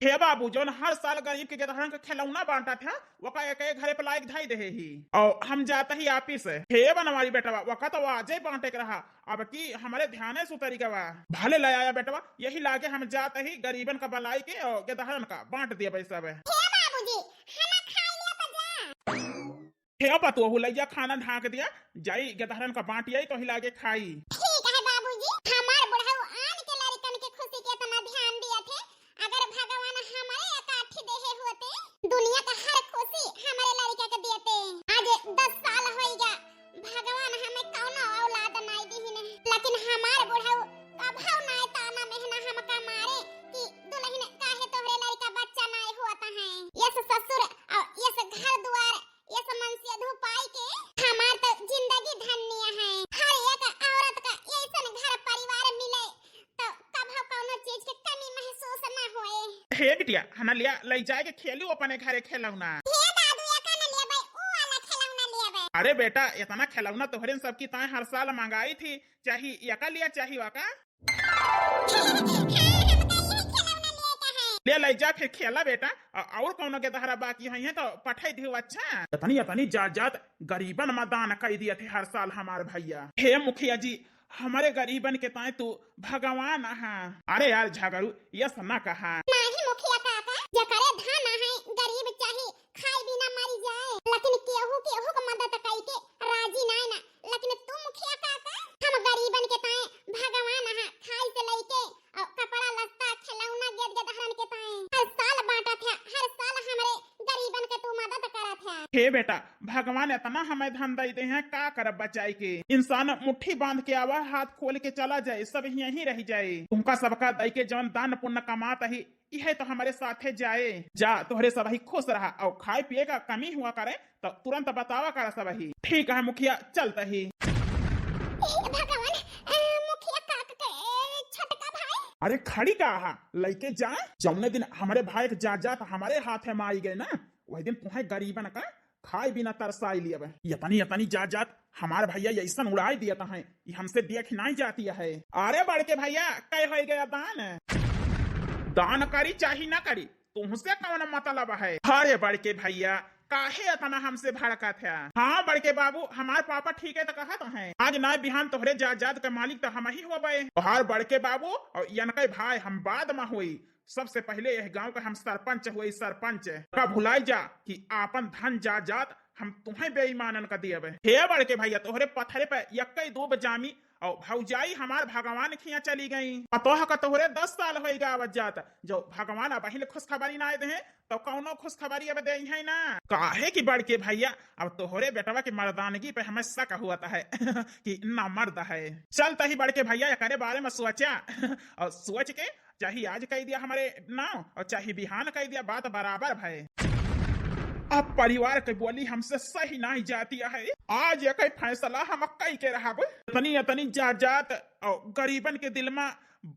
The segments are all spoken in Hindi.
हे बाबू जोन हर साल गरीब के गेदहन के खिलौना बांटा था वका एक एक घरे पे लायक धाई दे ही और हम जाता ही ऑफिस है हे बनवारी बेटवा वका तो आज बांटे के रहा अब की हमारे ध्यान है सुतरी का भले ले आया बेटवा यही लागे हम जाते ही गरीबन का बलाई के और गेदहन का बांट दिया पैसा बे हे पतु लैया खाना ढाक दिया जाई गेदहन का बांट आई तो ही लागे खाई ठीक है बाबूजी हमार बुढ़ऊ आन के लड़कन के खुशी के इतना ध्यान दिया थे अगर भगवान हमारे इकट्ठी देहे होते दुनिया का हर खुशी हमारे लड़का के देते आज 10 साल हो गया भगवान हमें कौनो औलाद नहीं दी ही नहीं लेकिन हमार बुढ़ऊ अभाव नहीं ताना मेहना हमका मारे कि दुल्हन काहे तोहरे लड़का बच्चा नहीं होता है ये ससुर और ये घर द्वार ये मनसिया धुपाई के हमार तो जिंदगी धन्य है हर एक औरत का ऐसा घर परिवार मिले तो कभी कोनो चीज के कमी महसूस ना होए हे बिटिया हना लिया ले जाए के खेलू अपने घरे खिलौना हे दादू एका न लेबै ओ वाला खिलौना लेबै अरे बेटा इतना खिलौना तोहरे सबकी ताए हर साल मंगाई थी चाही यका लिया चाही वाका ले ले जा फिर खेला बेटा और कौन के दहरा बाकी है तो पठाई दियो अच्छा तनी जात गरीबन में दान कर दिया थे हर साल हमारे भैया हे मुखिया जी हमारे गरीबन के ताए तू भगवान है अरे यार झगड़ू यस ना कहा नहीं मुखिया काका जकरे धान है गरीब चाहे खाई बिना मरी जाए लेकिन केहू के मदद कई के राजी नहीं ना लेकिन तू मुखिया काका हम गरीबन के ताए भगवान है खाई से लेके कपड़ा लत्ता खिलौना गेट गदहन के ताए हर साल बांटा था हर साल हमारे गरीबन के तू मदद करा था हे बेटा भगवान इतना हमें धन देते हैं का करब बचाई के इंसान मुट्ठी बांध के आवा हाथ खोल के चला जाए सब यहीं रह जाए उनका सबका दई के जवन दान पुण्य कमाता ही यह तो हमारे साथे जाए जा तोहरे सब ही खुश रहा और खाए पिए का कमी हुआ करे तो तुरंत बतावा करा सब ही ठीक है मुखिया चलता ही भगवान मुखिया काका के छोटका भाई अरे खड़ी का लेके जा जौने दिन हमारे भाई के जा हमारे हाथ में मारी गए ना वही दिन तुम्हें गरीबन का खाए बिना तरसाई लिया यतनी जात हमारे भैया ऐसा उड़ाई दिया था ये हमसे देख नहीं जाती है अरे बड़ के भैया कह हो गया दान करी चाही ना करी तुमसे कौन मतलब है अरे बड़ के भैया काहे इतना हमसे भड़का था हाँ बड़के बाबू हमारे पापा ठीक है तो कहा तो है आज ना बिहान तोहरे जायदाद के मालिक तो हम ही हो गए हर बड़के बाबू और यनके भाई हम बाद में हुई सबसे पहले यह गांव का हम सरपंच हुए सरपंच का भुलाई जा कि आपन धन जायदाद हम तुम्हें बेईमानन का दिए हे बड़के भैया तोहरे पत्थरे पे यक्कई दो बजामी और भौजाई हमार भगवान खिया चली गई तोह का तोहरे 10 साल हो गया जात जो भगवान अब पहले खुशखबरी ना दे तो कौनो खुशखबरी अब दे है ना काहे की बड़ के भैया अब तोहरे बेटवा की मर्दानगी पे हमें शक हुआ है कि ना मर्द है चलता ही बड़ के भैया करे बारे में सोचा और सोच के चाहे आज कह दिया हमारे नाव और चाहे बिहान कह दिया बात बराबर भाई अब परिवार के बोली हमसे सही नहीं जाती है आज एक फैसला हम कई के रहा इतनी जात और गरीबन के दिल में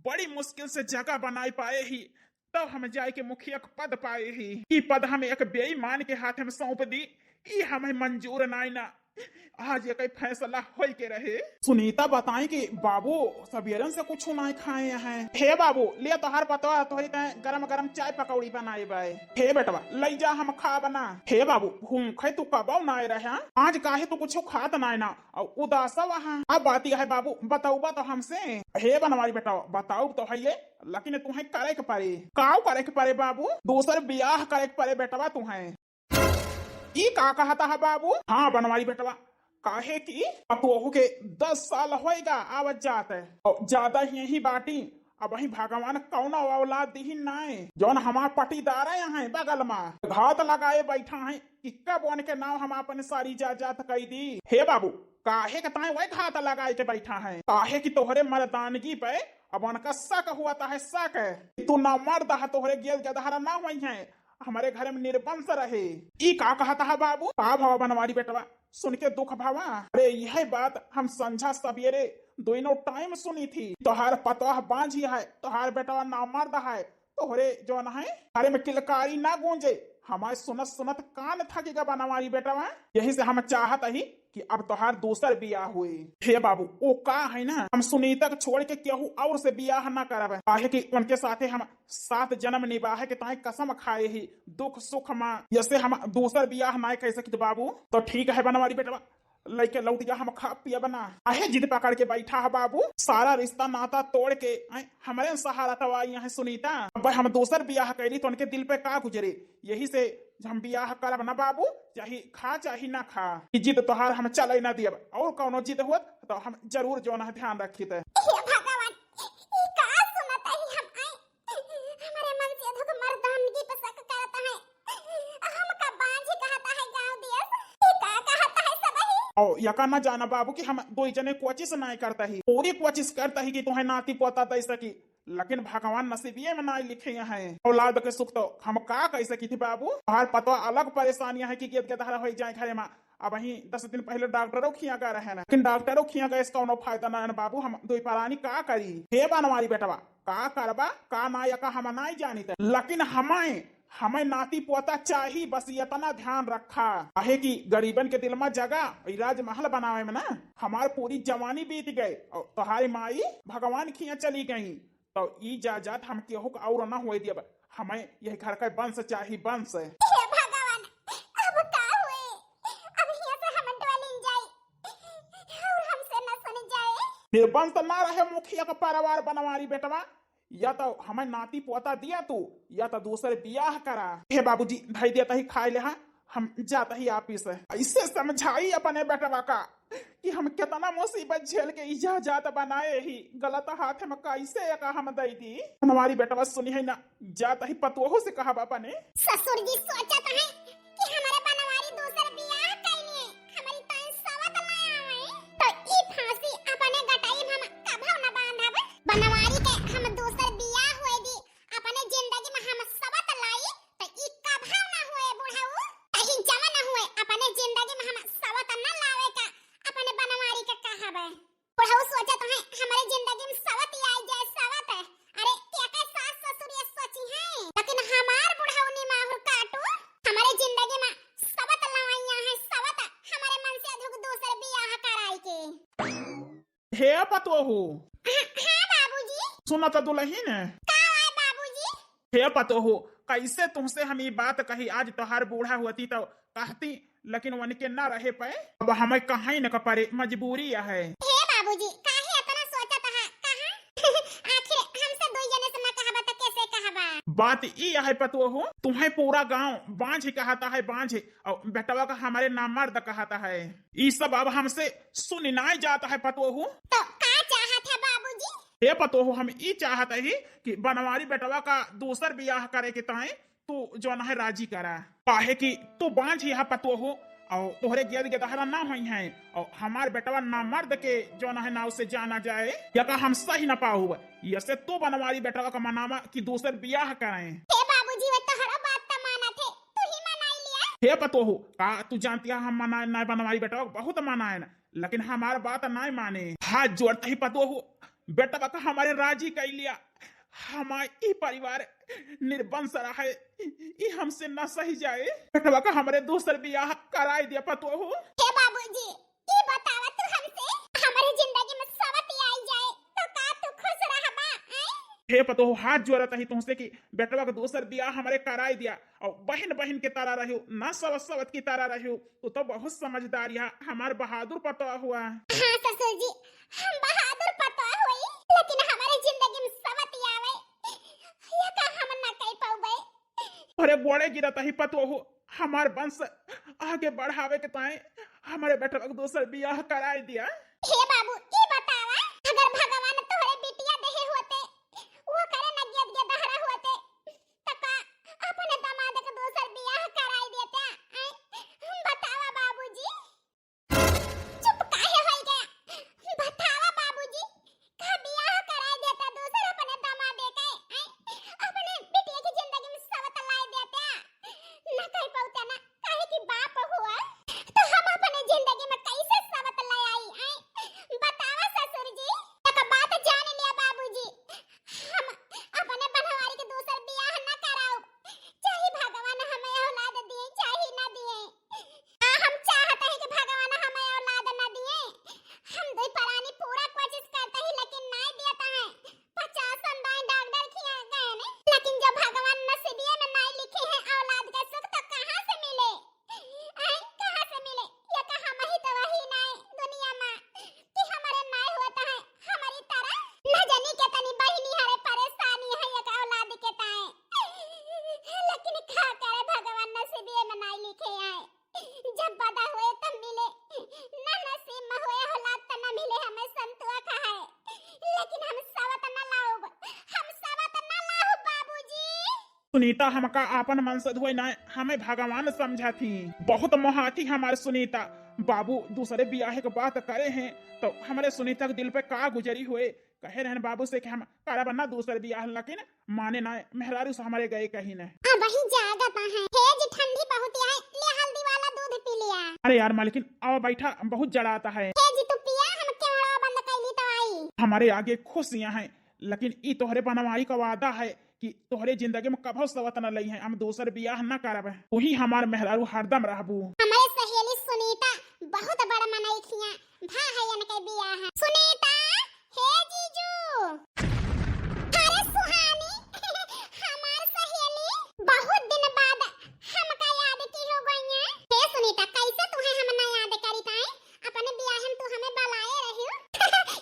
बड़ी मुश्किल से जगह बनाई पाए ही तब हम जाए के मुखिया पद पाए ही ये पद हम एक बेईमान के हाथ में सौंप दी ये हमें मंजूर नहीं ना आज ये फैसला हो के रहे सुनीता बताएं कि बाबू सवेरन से कुछ नहीं खाए हैं हे बाबू ले तो हर पतवा तो गरम गरम चाय पकौड़ी बनाए बाय हे बेटवा ले जा हम खा बना हे बाबू भूखे तू कब ना रहे आज काहे तू कुछ खात नहीं ना और उदास वहाँ अब बात है बाबू बताऊबा तो हमसे हे बनवारी बेटा बताऊ तो है ये लेकिन तुम्हें करे के पड़े काऊ करे के पड़े बाबू दूसर ब्याह करे के पड़े बेटवा तुम्हें ई का कहता है बाबू हाँ बनवारी बेटवा काहे की पतोहू के 10 साल होएगा आवत जात है और ज्यादा ही बाटी अब वही भगवान कौन औलाद दी नाय जौन हमार पटीदार है यहाँ बगल में घात लगाए बैठा है कि कब उनके नाम हम अपन सारी जात कही दी हे बाबू काहे के ताए वही घात लगाए के बैठा है काहे की तोहरे मर्दानगी पे अब उनका शक हुआ था शक है तू ना मर्द है तोहरे गेल गदहरा ना हुई है हमारे घर में निर्वंश रहे ई का कहता है बाबू का भावा बनवारी बेटवा सुन के दुख भावा अरे यह बात हम संझा सवेरे दोनों टाइम सुनी थी तोहार पतवाह बांझी है तोहार बेटवा ना मर्द है तोहरे जो है हरे में किलकारी ना गूंजे हमारे सुनत सुनत कान थकेगा बनवारी बेटा वहाँ। यही से हम चाहत ही कि अब तोहार दूसर बियाह हुए। हे बाबू ओ का है ना, हम सुनीता के छोड़ के केहू और से बियाह न करब, काहे कि उनके साथे हम 7 जन्म निभाए के ताई कसम खाए ही दुख सुख में, जैसे हम दूसर बियाह ना कर सकित बाबू। तो ठीक है बनवारी बेटा, लइके लौट जा, हम खा पिया बना। आहे जिद पकड़ के बैठा है बाबू, सारा रिश्ता नाता तोड़ के हमारे सहारा तवा यहाँ सुनीता। अब हम दूसर बियाह करी तो उनके दिल पे का गुजरे, यही से हम बियाह करब ना बाबू, चाहे खा चाहे ना खा। जिद तोहार हम चले ना दियब, और कौनो जिद होत तो हम जरूर जो ना ध्यान रखी। हे भगवान, ई का सुनत है हम हमारे मन से धुक मर्दानगी पे शक करता है। हम का बांझ कहता है गांव दिया, ई का कहता है सब ही। और यका ना जाना बाबू कि हम दो जने कोशिश नहीं करता ही, पूरी कोशिश करता ही कि तुम्हें नाती पोता दे सकी, लेकिन भगवान नसीबिये में ना लिखे हैं औलाद के सुख। तो हम का कह सकी थी बाबू, हर पता अलग परेशानियां है कि गेद के धारा हो जाए घरे में। अब वही 10 दिन पहले डॉक्टरों खिया गए रहे, लेकिन डॉक्टरों खिया गए इसका कोनो फायदा ना है बाबू। हम दो परानी का करी, हे बनवारी बेटवा का करबा का ना यका हम नहीं जानी थे, लेकिन हमें नाती पोता चाहिए, बस इतना ध्यान रखा है कि गरीबन के दिल में जगह राजमहल बनावे में ना हमार पूरी जवानी बीत गए, और तुम्हारी माई भगवान खिया चली गई। तो ई जात हम केहू और ना हुए दिया, हमें यह घर का वंश चाहिए, वंश। हे भगवान, अब का हुए, अब यहाँ से हम डोलिन जाए और हमसे न सुन जाए। निर्वंश ना रहे मुखिया का परिवार बनवारी बेटवा, या तो हमें नाती पोता दिया तू, या तो दूसरे बियाह करा। हे बाबूजी भाई देता ही खाए ले, हम जाता ही ऑफिस है। ऐसे समझाई अपने बेटवा का कि हम कितना मुसीबत झेल के इजाजत बनाए ही, गलत हाथ में कैसे का हम दे दी। हमारी बेटवा सुनी है ना, जाता ही पतोहो से कहा बापा ने, ससुर जी सोचत है कि हमारे बनवारी दूसर बियाह कइले, हमारी तन सवत ना आवे, तो ई फांसी अपने गटाई हम कभो न बांधब। बनवारी के हम दूसर बियाह होए दी, अपने जिंदगी में हम सवत लाई, तो ई कभो न होए बुढ़ाऊ, कहीं जमा न होए अपने जिंदगी में हम सवत न लावे का अपने बनवारी के कहबे। बुढ़ाऊ सोचत है हमारे जिंदगी में सवत आई जाए, सवत है। अरे क्या के सास ससुर ये सोची है, लेकिन हमार बुढ़ाऊ नी माहुर काटू हमारे जिंदगी में सवत लवाइया है, सवत हमारे मन से अधुक दूसरे बियाह कराई के। हे पतोहो, हां बाबूजी। सुना तो दुल्हन है का है बाबूजी? हे पतोहो, कैसे तुमसे हम ये बात कही, आज तोहार बूढ़ा होती तो कहती, लेकिन वन के ना रहे पे, अब हमें कहीं न करे, मजबूरी है। हे बाबूजी, काहे इतना सोचत है, कहां आखिर हमसे दो जने से ना कहबा तो कैसे कहबा? बात ये है पतोहो, तुम्हें पूरा गांव बांझ कहता है, बांझ, और बेटवा का हमारे नाम मर्द कहता है। ये सब अब हमसे सुन नहीं जाता है पतोहो। तो का चाहत है बाबूजी? हे पतोहो, हम ये चाहते ही कि बनवारी बेटवा का दूसर बियाह करे के ताए तू जो ना है राजी करा, काहे कि तू बांझ ही पतोहो, और तोहरे गेद के दहरा ना हुई है, और हमार बेटवा ना मर्द के जो ना है नाव से जाना जाए, या का हम सही ना पाऊ, ये से तू बनवारी बेटवा का मनामा कि दूसर बियाह कराए। हे बाबूजी, वो तो हर बात त माना थे, तू ही मनाई लिया। हे पतोहो, का तू जानती है हम मनाए ना बनवारी बेटवा बहुत मनाए ना, लेकिन हमार बात नहीं माने। हाथ जोड़ता ही पतोहो, बेटवा का हमारे राजी कर लिया, हमारे परिवार निर्वंश रहा है, ये हमसे न सही जाए, बेटवा का हमारे दूसर बियाह कराई दिया पतोहो। हे बाबूजी, ये बतावा तू हमसे हमारी जिंदगी में सवत आई जाए तो का तू खुश रहबा? हे पतोहो, हाथ जोड़ता ही तुमसे कि बेटवा का दूसर बियाह हमारे कराई दिया, और बहन बहन के तरह रहो ना, सवत सवत की तरह रहो, तो बहुत समझदार है, हमार बहादुर पतवा हुआ। हाँ ससुर जी, हम बहादुर पतवा हुई, लेकिन हमारे जिंदगी में सवत आवे, ये का हम ना कह पाऊबे। अरे बोले गिरता ही पतोहो, हमार वंश आगे बढ़ावे के ताए हमारे बेटवा का दूसर बियाह कराई दिया। हे बाबू, ये बतावा, अगर भगवान तोहरे बिटिया देहे होते, वो करे न गेद के दहरा होते, त का अपने दामाद के दूसर बियाह कराई देते? बतावा बाबूजी। चुप काहे होई गया? बतावा बाबूजी, का बियाह कराई देता दूसर अपने दामाद के? अपने बिटिया की जिंदगी में सवत लाई देते? न कह पाउते ना, काहे कि बाप हुआ तो हम अपने जिंदगी में कैसे सवत लाई आई? बता सुनीता हमका आपन वंशज हुए ना हमें भगवान समझा थी। बहुत मोहाती हमारे सुनीता। बाबू दूसरे ब्याह के बात करे हैं तो हमारे सुनीता के दिल पे का गुजरी हुए। कहे रहन बाबू से कि हम करब ना दूसरे ब्याह, लेकिन माने ना मेहरारू से हमारे गए कहीं न। वही जागता है हेज ठंडी बहुत है, ले हल्दी वाला दूध पी लिया। अरे यार मालकिन आओ बैठा, बहुत जड़ाता है। हेज तू पिया, हम केवड़ा बंद कैली तो आई। हमारे आगे खुशियां हैं, लेकिन ई तोहरे बनवाई का वादा है कि तोहरे जिंदगी में कभो सवत न लई है, हम दूसर ब्याह न करब। तू ही हमार मेहरारू हरदम रहबू। हमारे सहेली सुनीता बहुत बड़ा मनई खिया भा है यन के बियाह। सुनीता हे जीजू, अरे सुहानी हमार सहेली बहुत दिन बाद हमका याद की हो गई है। हे सुनीता कैसे तुम्हें हम ना याद करी ताई, अपने बियाह में तू हमें बुलाए रही हो।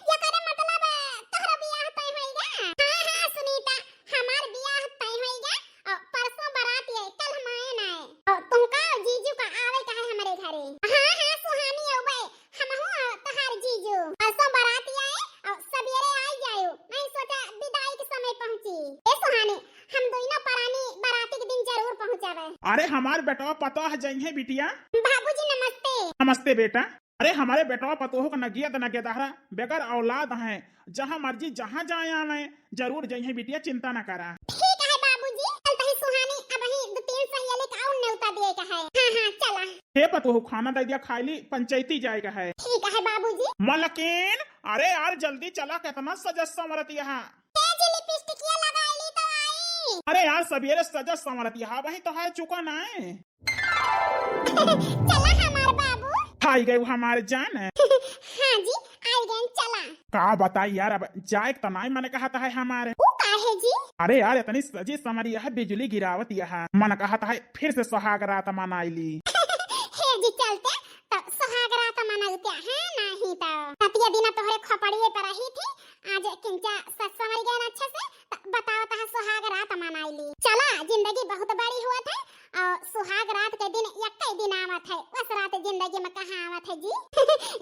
ये करे मतलब तोहरा बियाह तय होइगा। हां हां सुनीता, हमार बियाह तय होइगा और परसों बारात है, कल हम आए ना और तुमका जीजू का आवे का है हमारे घरे। हां हां सुहानी औबे, हम हो तहार जीजू परसों बारात आए और सवेरे आई जायो, नहीं सोचा विदाई के समय पहुंची। ए सुहानी, हम दोनों परानी बाराती के दिन जरूर पहुंचावे। अरे हमार बेटवा पतो है जइहे बिटिया। बाबूजी नमस्ते। नमस्ते बेटा। अरे हमारे बेटवा पतोह का नगियत नगेदहरा बेगर औलाद हैं, जहाँ मर्जी जहाँ जाए आवे जरूर जइहे बिटिया, चिंता न करा। ठीक है बाबूजी, कल तही सुहानी अब ही दो तीन सहेली का और न्योता दिए का है। हां हां चला। हे पतोह खाना दे दिया, खाइली पंचायती जाएगा है। ठीक है बाबूजी। मलकिन अरे यार जल्दी चला, कितना सजस संवरत यहाँ। तेज लिपस्टिकिया लगा ली तो आई। अरे यार सवेरे सजस संवरत यहाँ, वही तो है चुका ना है। चला हमार बाबू। खाई गए हमारे जान है। हाँ जी आई गए, चला। का बताई यार, अब जाए तो नहीं मैंने कहा था है हमारे। वो काहे जी? अरे यार इतनी सजी समरी है, बिजली गिरावत यहाँ मन कहा था है फिर से सुहाग रात मनाइली। हे जी चलते तब सुहाग रात मनाते हैं नहीं तो ततिया बिना तोहरे खपड़िए पर रही थी, आज किंचा समरी गए अच्छे से बताओ ता सुहाग रात मनाइली। चला जिंदगी बहुत बड़ी हुआ था और सुहाग रात के दिन एक ही दिन आवत है, उस रात जिंदगी में कहाँ आवत है जी।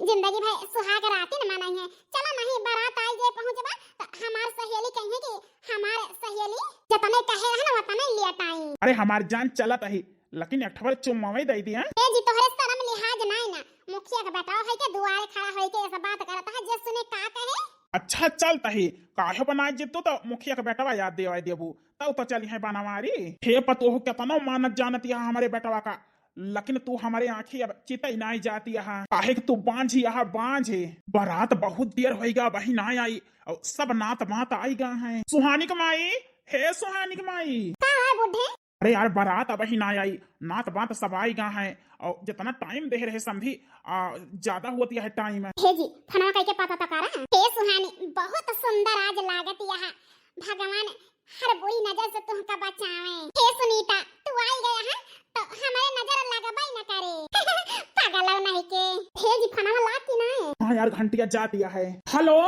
जिंदगी भाई सुहाग रात ही न मनाई है। चला नहीं बारात आई गए पहुंचबा तो हमार सहेली कहे कि हमार सहेली जतने कहे है ना उतने लेट आई। अरे हमार जान चलत ही, लेकिन अठवर चुम्मावे दे दिया। ए जी तोहरे शर्म लिहाज नहीं ना, मुखिया का बेटा है के दुआरे खड़ा है के ऐसा बात करता है, जे सुने का कहे। अच्छा चल तही काहे बनाए जितू तो मुखिया का बेटवा याद देवाई देबू तब तो चली है बनवारी। हे पतोह कितना मानत जानत यहाँ हमारे बेटवा का, लेकिन तू हमारे आंखी अब चितई नहीं जाती यहाँ। काहे कि तू बांझ यहाँ बांझ है। बारात बहुत देर होएगा वही ना आई और सब नात मात आई गए हैं। सुहानी की माई, हे सुहानी की माई। का है बुढ़े? अरे यार बारात अब ही ना आई, नात बात सब आई गए हैं और जितना टाइम दे रहे समझी ज्यादा होती है टाइम। हे जी फनवा कह के पता तो करा। हे सुहानी बहुत सुंदर आज लागत यहाँ, भगवान हर बुरी नजर से तुमका बचावे। हे सुनीता तू आई गया है तो हमारे नजर लगबाई न करे। पागल नहीं के। हे जी फनवा ला की ना। हाँ यार घंटिया जा दिया है। हेलो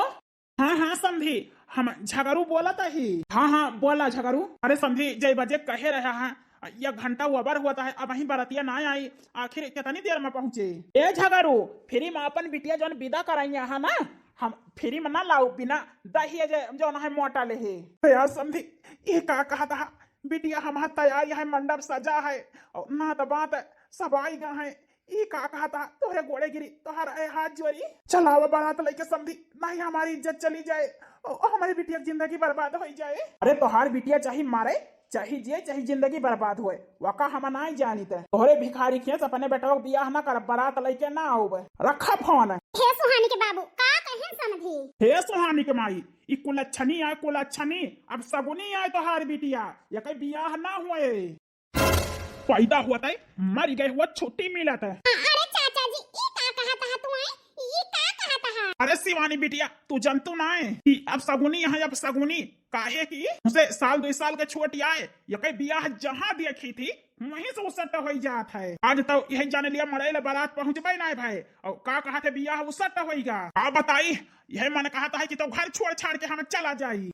हाँ हाँ समझी, हम झगड़ू बोला था ही। हाँ हाँ बोला झगड़ू। अरे समझी जय बजे कहे रहा है यह घंटा उबर हुआ था, अब वही बरतिया ना आई, आखिर कितनी देर में पहुंचे। ए झगड़ू फ्री में अपन बिटिया जौन विदा कराई है ना, हम फ्री में ना लाऊ, बिना दही जो है मोटा ले है। यार समझी ये का कहा था, बिटिया हमारा तैयार है, मंडप सजा है और ना तो बात सब आई गए हैं। ये का कहा था तोहरे गोड़े गिरी तोहर हाथ जोड़ी चलावा बारात लेके समझी, नहीं हमारी इज्जत चली जाए और हमारी बिटिया जिंदगी बर्बाद हो जाए। अरे तोहार बिटिया चाहे मारे चाहे जिए चाहे जिंदगी बर्बाद हुए, वका हम नहीं जानी थे। तोहरे भिखारी खेस अपने बेटा बियाह ना कर, बारात लेके ना आवे। रखा फोन। हे सुहानी के बाबू का कहे समझी। हे सुहानी के माई ई कुलच्छनी आए कुलच्छनी, अब सगुनी आए तोहार बिटिया, या कहीं बियाह ना हुए, पैदा हुआ था मर गए हुआ छुट्टी मिला था। अरे चाचा जी ये का कहा था तू आए, ये का कहा था। अरे शिवानी बिटिया तू जनतु ना है कि अब सगुनी है, अब सगुनी काहे की उसे साल 2 साल के छोटी आए, या कहीं बियाह जहाँ देखी थी वहीं से उसट हो जात है। आज तो यही जाने लिया मरे बारात पहुंचबे ना भाई, और का कहा थे बियाह उसट होगा। आप बताई यही मन कहा था कि तो घर छोड़ छाड़ के हम चला जाई।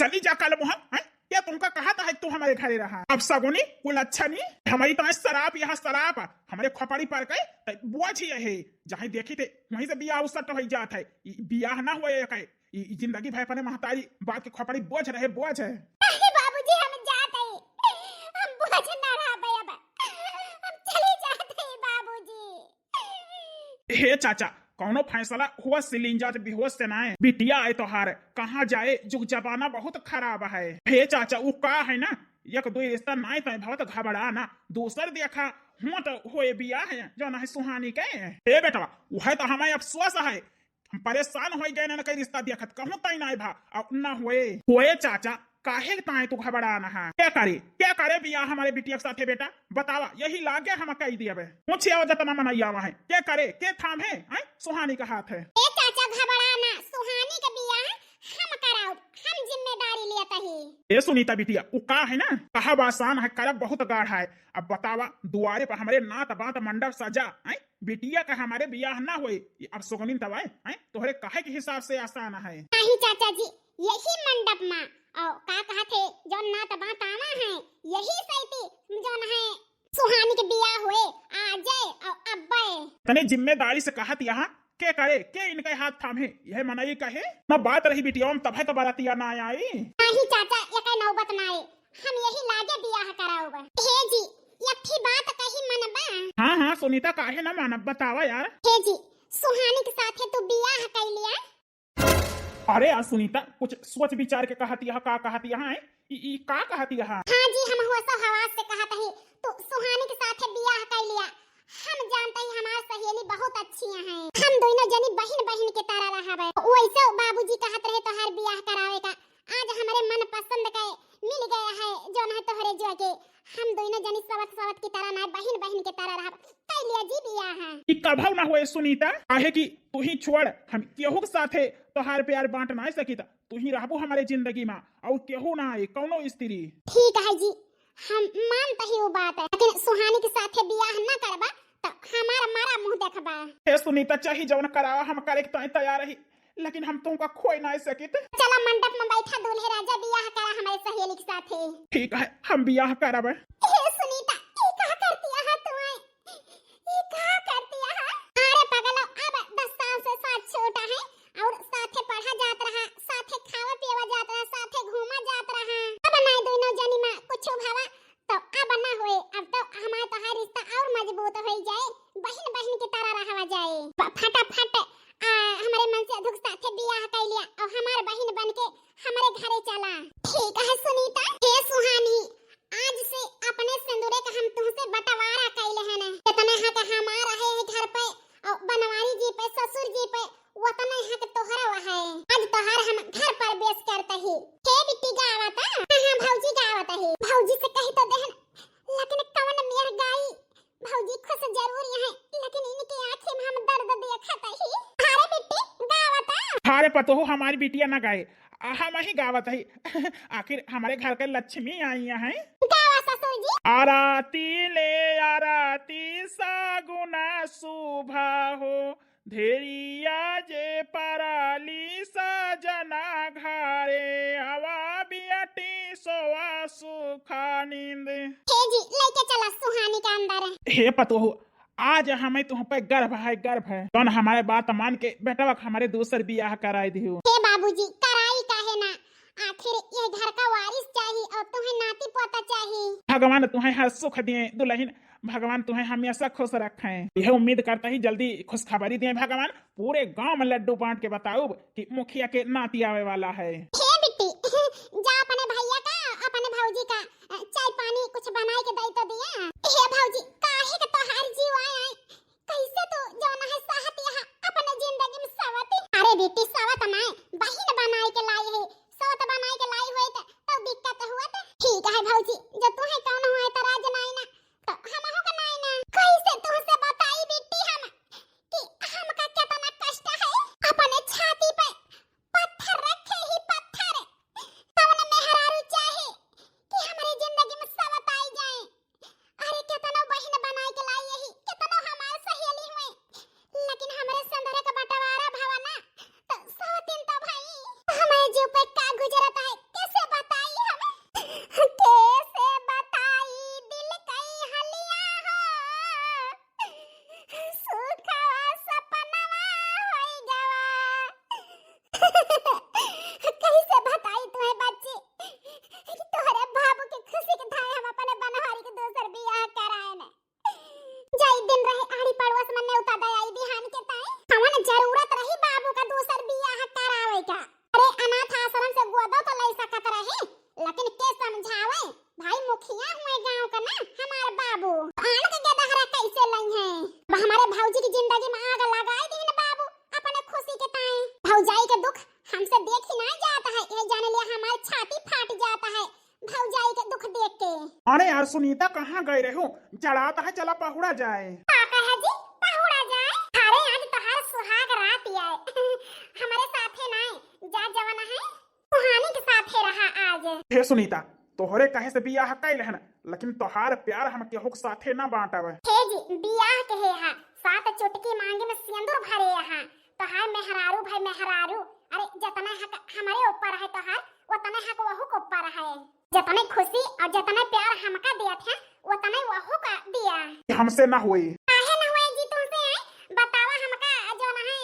चली जा कल मुहा क्या तुमका कहा था तू हमारे घरे रहा। अब सगुनी कुल अच्छा नहीं हमारी तो शराब यहाँ शराब हमारे खोपड़ी पर गए बोझ ही है जहाँ देखी थे वहीं से बियाह उसट हो जात है। बियाह ना हुए कहे जिंदगी भर अपने महतारी बात के खोपड़ी बोझ रहे बोझ है। बाबूजी हम जाते हैं, हम बोझ ना रहा अब हम चले जाते हैं बाबूजी। हे चाचा कौनो फैसला हुआ सिलिंजर बेहोश से ना बिटिया आए तो हार कहाँ जाए जुग जमाना बहुत खराब है। हे चाचा वो का है ना एक दो रिश्ता ना तो बहुत घबरा ना दूसर देखा हुआ तो होए बिया है जो ना है सुहानी के। हे बेटा वह तो हमारे अफसोस है हम परेशान हो गए ना कई रिश्ता देखत कहूँ तई ना भा अब ना हुए चाचा काहे ताए तू घबराना है क्या करे बिया हमारे बिटिया के साथे बेटा बतावा यही लागे हम कही दिया पूछे जतना मनैया है क्या करे के थाम है सुहानी का हाथ है। ए चाचा घबराना सुहानी के बिया हम कराओ हम जिम्मेदारी लेता ही। ए सुनीता बिटिया उ का है ना कहा आसान है करब बहुत गाढ़ है। अब बतावा दुआरे पर हमारे नात बात मंडप सजा बिटिया का हमारे बियाह ना हुए अब सुगनिन तब तोहरे कहे के हिसाब से आसान है। नहीं चाचा जी यही मंडप में और का कहा थे जो नात बात आना है यही सही जो है सुहानी के बियाह हुए आ जाए और अब्बे तने जिम्मेदारी से कहत यहाँ के करे के इनके हाथ थामे यह मनाई कहे ना बात रही बिटिया तब तो बारातिया ना आई। नहीं चाचा ये कई नौबत ना आए हम यही लागे बियाह कराओगे। हे जी यही बात कही मनबा। हाँ सुनीता काहे ना मानब बतावा यार। हे जी सुहानी के साथ तू बियाह कर लिया। अरे यार सुनीता कुछ सोच विचार के कहती है का कहती है का कहती है। हाँ जी हम हुआ सब हवास से कहता है तो सुहानी के साथ बियाह कर लिया। हम जानते हैं हमारी सहेली बहुत अच्छी हैं हम दोनों जनी बहन बहन के तरह रहा वैसे बाबूजी कहत रहे तो हर बियाह करावे का आज हमारे मन पसंद के मिल गया है जो ना तोहरे जो के हम दोनों जनी सवत की तरह ना बहन बहन के तरह रहा कर लिया जी बियाह है। कि कभाव ना हुए सुनीता काहे कि तू ही छोड़ हम केहू के साथे तोहार प्यार बांट ना सकी तू ही रहबो हमारे जिंदगी में और केहू ना आए कौनो स्त्री। ठीक है जी हम मानते ही वो बात है लेकिन सुहानी के साथ बियाह ना करबा तो हमारा मारा मुंह देखबा। हे सुनीता चाही जवन करावा हम करे के तैयार रही लेकिन हम तुमका खोई ना सकित। चला मंडप में बैठा दूल्हे राजा बियाह करा हमारे सहेली के साथ। ठीक है हम बियाह करब। हे सुनीता ये का करती है तू ये का करती है। अरे पगलो अब 10 साल से साथ छोटा है और साथे पढ़ा जात रहा साथे खावा पीवा जात रहा साथे घूमा जात रहा अब ना दोनों जनी में कुछ भावा तो अब ना होए अब तो हमारा तो हर रिश्ता और मजबूत हो जाए बहन बहन की तरह रहवा जाए फटाफट हमारे मन से अधुक साथे बियाह कर लिया और हमारे बहन बनके हमारे घरे चला। ठीक है सुनीता हे सुहानी आज से अपने सिंदूरे का हम तुमसे बंटवारा कैले हैं कितना है कि हमारा है घर पे और बनवारी जी पे ससुर जी पे उतना है कि तोहरा है आज तोहर हम घर पर बेस करते ही। हे बिट्टी गावता हां भौजी गावता है भौजी से कही तो देहन लेकिन कवन मेर गाई भौजी खुश जरूर है लेकिन इनकी आंखें में हम दर्द देखत ही। अरे बिट्टी गावता हारे पतो हो हमारी बिटिया ना गाए हम ही गावत है आखिर हमारे घर के लक्ष्मी आई हैं। गावा ससुर जी आरती ले आरती सागुना सुभा हो धेरिया जे पराली सजना घरे आवा बियटी सोवा सुखा नींद। हे जी लेके चला सुहानी के अंदर। हे पतो हो आज हमें तुम पे गर्व है कौन हमारे बात मान के बेटा हमारे दूसर बियाह कराई दियो। हे बाबूजी कराई काहे ना आखिर ये घर का वारिस चाहिए और तुम्हें नाती पोता चाहिए। भगवान तुम्हें हर सुख दिए दुल्हन भगवान तुम्हें हमेशा खुश रखे। यह उम्मीद करता ही जल्दी खुशखबरी दिए भगवान पूरे गांव में लड्डू बांट के बताओ कि मुखिया के नाती आवे वाला है। हे बिट्टी जा अपने भैया का अपने भौजी का चाय पानी कुछ बनाए के दई तो दिया। हे भौजी काहे के तोहार जीव आए कैसे तो जौना है साहत यहाँ अपने जिंदगी में सवत। अरे बेटी सवत ना बहन बनाए के लाई है सवत बनाए के लाई हुई तो दिक्कत हुआ तो ठीक है भौजी जो तू है कौन हुआ तो राज नाई ना तो हम हो का नाई ना कैसे तुमसे बताई बेटी हम कि हमका कितना कष्ट है अपने छाती पे पत्थर रखे ही पत्थर कौन मेहरारू चाहे कि हमारी जिंदगी में सवत आई जाए। अरे कितना बहन बनाए के लाई यही कितना हमारे सहेली हुए लेकिन हमारे संदरे का बंटवारा भवना तो 100 दिन तो यार सुनीता कहाँ गए रहे हो? चढ़ाता है चला पहुड़ा जाए। पाका है जी पहुड़ा जाए। अरे आज तोहार सुहाग रात आए हमारे साथे ना जा जवाना है सुहानी के साथे रहा आज। हे सुनीता तोहरे कहे से बियाह कैल है, लेकिन तोहार प्यार हम केहू के साथे ना बांटब। हे जी बियाह कहे हा सात चुटकी मांगे में सिंदूर भरे हा तोहार मेहरारू भाई मेहरारू। अरे जतना हक हमारे ऊपर है तोहार उतना हक वहू के ऊपर है। जतने खुशी और जतने प्यार हमका दिया था उतने वहू का दिया। हमसे ना हुई काहे ना हुए जी तुमसे? बतावा हमका जो ना है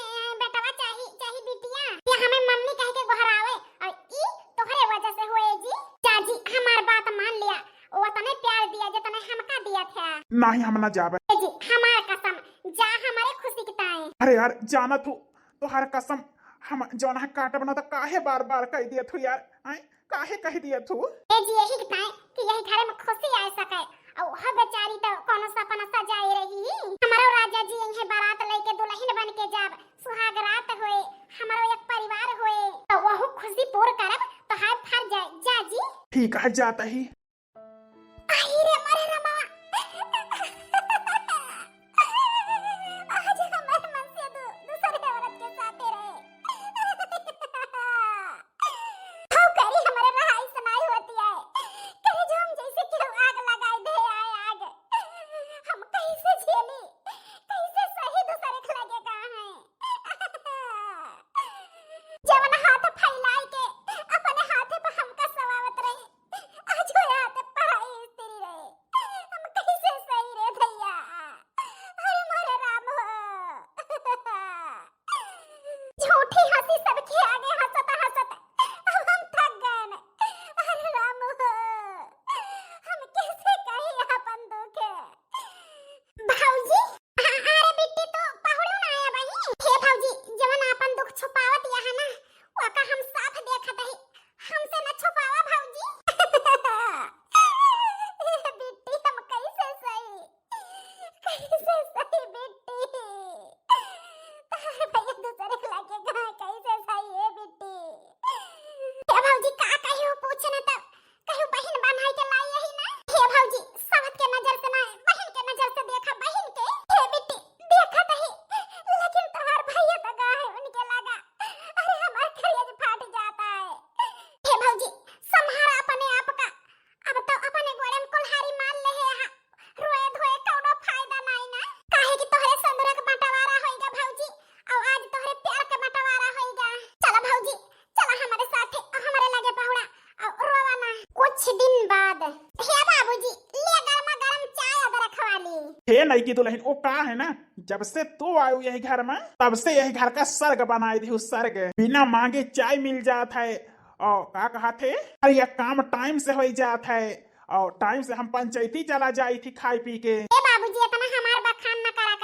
बेटवा चाही बिटिया ये हमें मम्मी कह के गोहरावे और ई तोहरे वजह से हुए जी। जाजी हमार बात मान लिया उतने प्यार दिया जितने हमका दिया था। नहीं हम ना जाबे जी हमार कसम जा हमारे खुशी की ताए। अरे यार जाना तू तोहार कसम हम जौन है काटब ना तो काहे बार बार कह दिया तू यार। आए काहे कह दिया तू? ए जी यही बताएं कि यही घर में खुशी आ सके और वह बेचारी तो कोनो सपना सजाई रही। हमारो राजा जी यही बारात लेके दुल्हन बन के जब सुहाग रात होए हमारो एक परिवार होए तो वह खुशी पूर्ण करब तो हाय फर जाए। जा जी ठीक है जाता ही। आई रे मरे रमा आज हमारे मन से दूसरे औरत के साथ रहे हाउ करी हमारे रहाई सुनाई होती है करे जो हम जैसे कि आग लगाए दे आए आग हम कैसे झेली कैसे सही दूसरे के लगे कहां है जवन हाथ फैलाए के अपने हाथे पर हमका सवावत रही आज वो हाथ पढ़ाई स्त्री रहे हम कैसे सही रे भैया। अरे मारे राम झूठी हंसी सबके आगे हंसता हंसता अब हम थक गए न। अरे राम हम कैसे कहीं अपन दुख भाऊजी। अरे बिट्टी तो पहुड़ू ना आया बही। हे भाऊजी जवन अपन दुख छुपावत यहाँ ना ओका हम साफ देखत ही हमसे न छुपावा भाऊजी बिट्टी हम कैसे सही बिट्टी तार भैया दूसरे के लागे कहाँ कैसे सही है बिट्टी। हे भाऊजी का कहियो पूछने तब कहियो बहन बनाई के लाई यही ना। हे भाऊजी सवत के नजर से ना बहन के नजर से देखा बहन के। हे बिट्टी देखा तही लेकिन तुम्हार भैया तो गा है उनके लगा। अरे हमार कलेज फाट जाता है। हे भाऊजी संभाल अपने आप का अब तो अपने गोड़े में कुल्हाड़ी मार ले है रोए धोए कोनो फायदा नहीं ना। काहे कि तोहरे संदूर के बंटवारा होइगा भाऊजी और आज तोहरे प्यार के बंटवारा होइगा। चला भाऊजी चला हमारे साथे हमारे लगे पहुड़ा और रोवाना। कुछ दिन बाद हे बाबूजी ले गरमा गरम चाय अदरक वाली। हे नहीं की दुल्हन वो का है ना जब से तू आयु यही घर में तब से यही घर का सर्ग बनाई थी। उस सर्ग बिना मांगे चाय मिल जाता है और का कहा थे अरे यह काम टाइम से हो जाता है और टाइम से हम पंचायती चला जाई थी खाई पी के। ए बाबूजी इतना हमार बखान न करा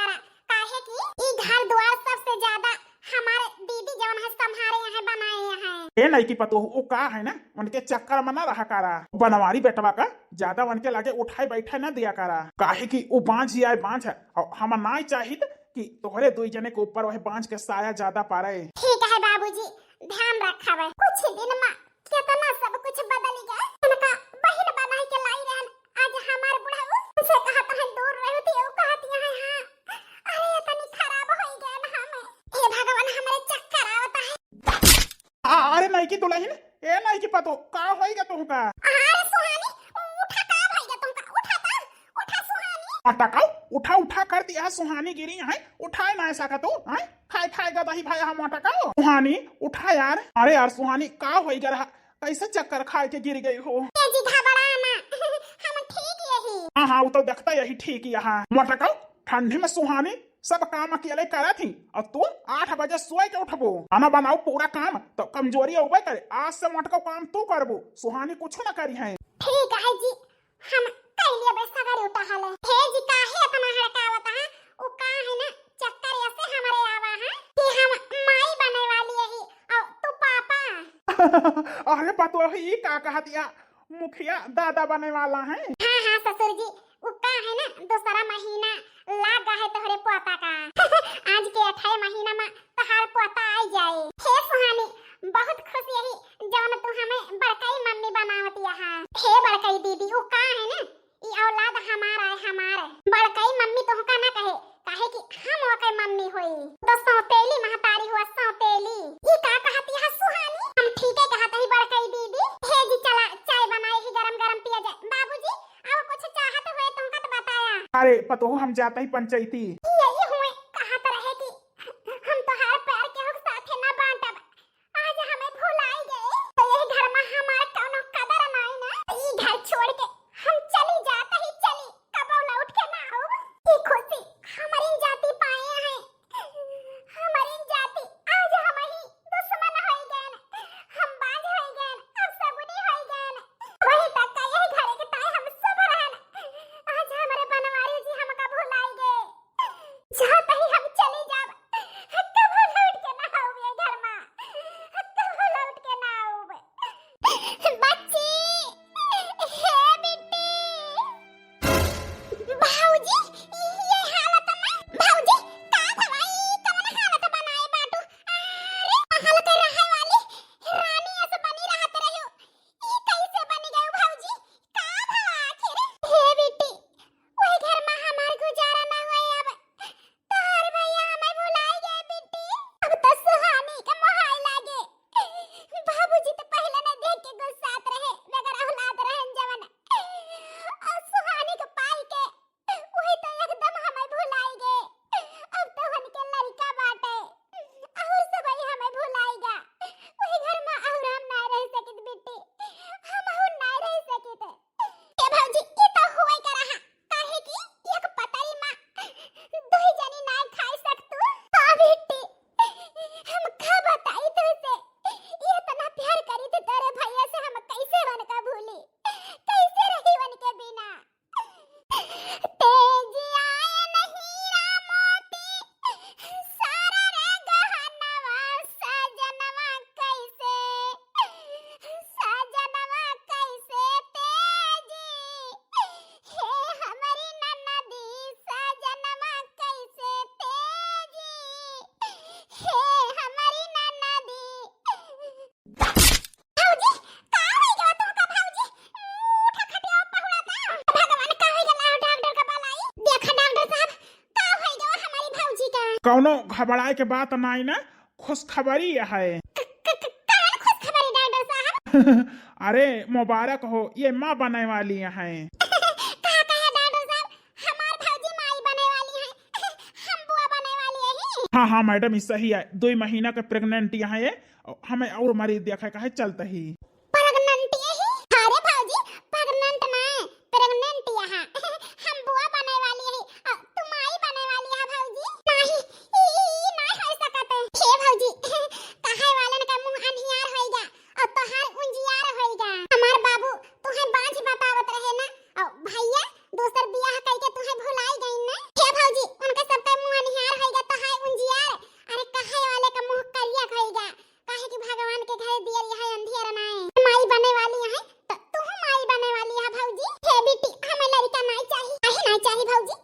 काहे कि ई घर द्वार सबसे ज्यादा हमारे दीदी जवन है संभारे यहाँ बनाए हैं। ए नहीं की पतो वो का है ना उनके चक्कर में ना रहा करा बनवारी बेटवा का ज्यादा उनके लागे उठाए बैठे ना दिया करा। काहे कि वो बांझ ही आए बांझ है और हम ना चाहिए कि तोहरे दो जने के ऊपर वह बांझ के साया ज्यादा पारे। ठीक है बाबूजी ध्यान रखब। कुछ दिन में कितना सब कुछ बदल गया। उनका बहन बनाई के लाई रहन आज हमार बुढ़ऊ उनसे कहत है दूर रहती है कहती है हां। अरे इतनी खराब हो गए ना हमें। हे भगवान हमारे चक्कर आवता है। अरे नहीं की दुल्हन ए नहीं की पतो का होएगा तुमका। अरे सुहानी उठा का भैया तुमका उठा सुहानी टकाओ उठा उठा कर दिया सुहानी गिरी है उठाए ना ऐसा का तू है खाए खाएगा दही भाई हम टकाओ सुहानी उठा यार। अरे यार सुहानी का होएगा रहा कैसे चक्कर खाए के गिर गई हो। ए जी घबराना हम ठीक यही। हाँ वो तो देखता यही ठीक यहाँ टकाओ ठंडी में सुहानी सब काम अकेले करा थी और तू 8 बजे सोए के उठबो खाना बनाओ पूरा काम तो कमजोरी होबे करे। आज से मटका काम तू करबो सुहानी कुछ ना करी है। ठीक है जी हम कैलिए बेस्ता करे उठा हाले। हे जी काहे इतना हड़कावत है ओ का है ना चक्कर ऐसे हमारे आवा है कि हम माई बने वाली है और तू पापा। अरे पतो ही का कहा दिया मुखिया दादा बने वाला है। हाँ हाँ ससुर जी वो का है ना दूसरा महीना लागा है तोहरे पोता का आज के 28 महीना में तहार पोता आ जाए। हे सुहानी बहुत खुशी है जवन तू हमें बड़काई मम्मी बनावत यहाँ। हे बड़काई दीदी वो का है ना पतो हम जाता ही पंचायती। यही हुए कहा तो रहे कि हम तो हर पैर के हो साथे ना बांटब, आज हमें भुलाई गए तो यही घर में हमार कोनो कदर नहीं ना, ई घर छोड़ के हम चली जाता ही चली, कबो लौट के ना आओ। ई खुशी हमारी जाति पाए हैं, हमारी जाति आज हम ही दुश्मन हो गए, हम बाज हो गए, अब सगुनी हो गए, वही तक का यही घर के ताए हम सब रहन, आज हमारे बनवारी जी हमका भुलाई गए, जाता ही हम चली जाब, कबो लौट के ना आओ ये घर में, कबो लौट के ना आओ बच्ची, हे बेटी, भाऊजी ये हालत में, भाऊजी का भलाई कवन हालत बनाए बाटू, अरे हाल कर रहे वाली रानी ऐसे बनी रहत रहियो, ई कैसे बनी गयो भाऊजी, का भला आखिर, हे बेटी वही घर में हमार गुजारा ना हुए, अब तोहर भैया हमें भुलाई गए बेटी, अब तो सुहानी का मोहाल लागे, बाबूजी तो पहले न देख के गुस्सात रहे मगर औलाद रहन जवन, और सुहानी को पाई के वही तो एकदम हमें भुलाई गए, अब तो उनके लड़का बाटे और सब ही हमें भुलाएगा, वही घर में और हम ना रह सकित बेटी, हम और ना रह सकित, ए भाऊजी ये तो होई कर रहा, काहे की एक पतरी मां दो ही जनी ना खाई सकतू, हां बेटी हम का बताई तुझसे, ये इतना प्यार करी थी तेरे भैया से, हम कैसे वन का भूली, कैसे रही वन के बिना, तेज आए नहीं रामोती सारा रे गहनवा सजनवा कैसे तेजी, हे हमारी नन्नदी सजनवा कैसे तेजी, हे हमारी नन्नदी, भाऊजी का हो गया तुमका भाऊजी, उठा खटिया पहुड़ा था, भगवान का हो गया डॉक्टर का बुलाई, देखा डॉक्टर साहब का हो गया हमारी भाऊजी का, कौनो घबराए के बात नहीं ना, खुशखबरी है। कौन खुशखबरी डॉक्टर साहब, अरे मुबारक हो, ये माँ बनने वाली हैं। कहा डॉक्टर साहब हमार भाऊजी माई बने वाली है, हम बुआ बने वाली है, हाँ हाँ मैडम, ये सही है, 2 महीना के प्रेग्नेंट यहाँ है, हमें और मरीज देखा का है चलता ही। प्रेग्नेंट यही, अरे भाऊजी प्रेग्नेंट ना प्रेग्नेंट यहाँ, हम बुआ बने वाली है, तुम माई बने वाली है भाऊजी, नहीं ई नहीं हो सकत, हे भाऊजी कहे वालन का मुंह अनहियार होएगा और तोहार उंजियार होएगा, हमार बाबू तुहे बांझ बतावत रहे ना, और भैया दूसर बियाह करके तुहे भुलाई गई ना, हे भाऊजी उनका सबका मुंह अनहियार होएगा, तोहार उंजियार, अरे कहे वाले का मुंह करिया होएगा, काहे कि भगवान के घर दिया यह अंधियार ना है, माई बने वाली है तो तू माई बने वाली है भाऊजी, हे बेटी हमें लड़का नहीं चाहिए, काहे नहीं चाहिए भाऊजी,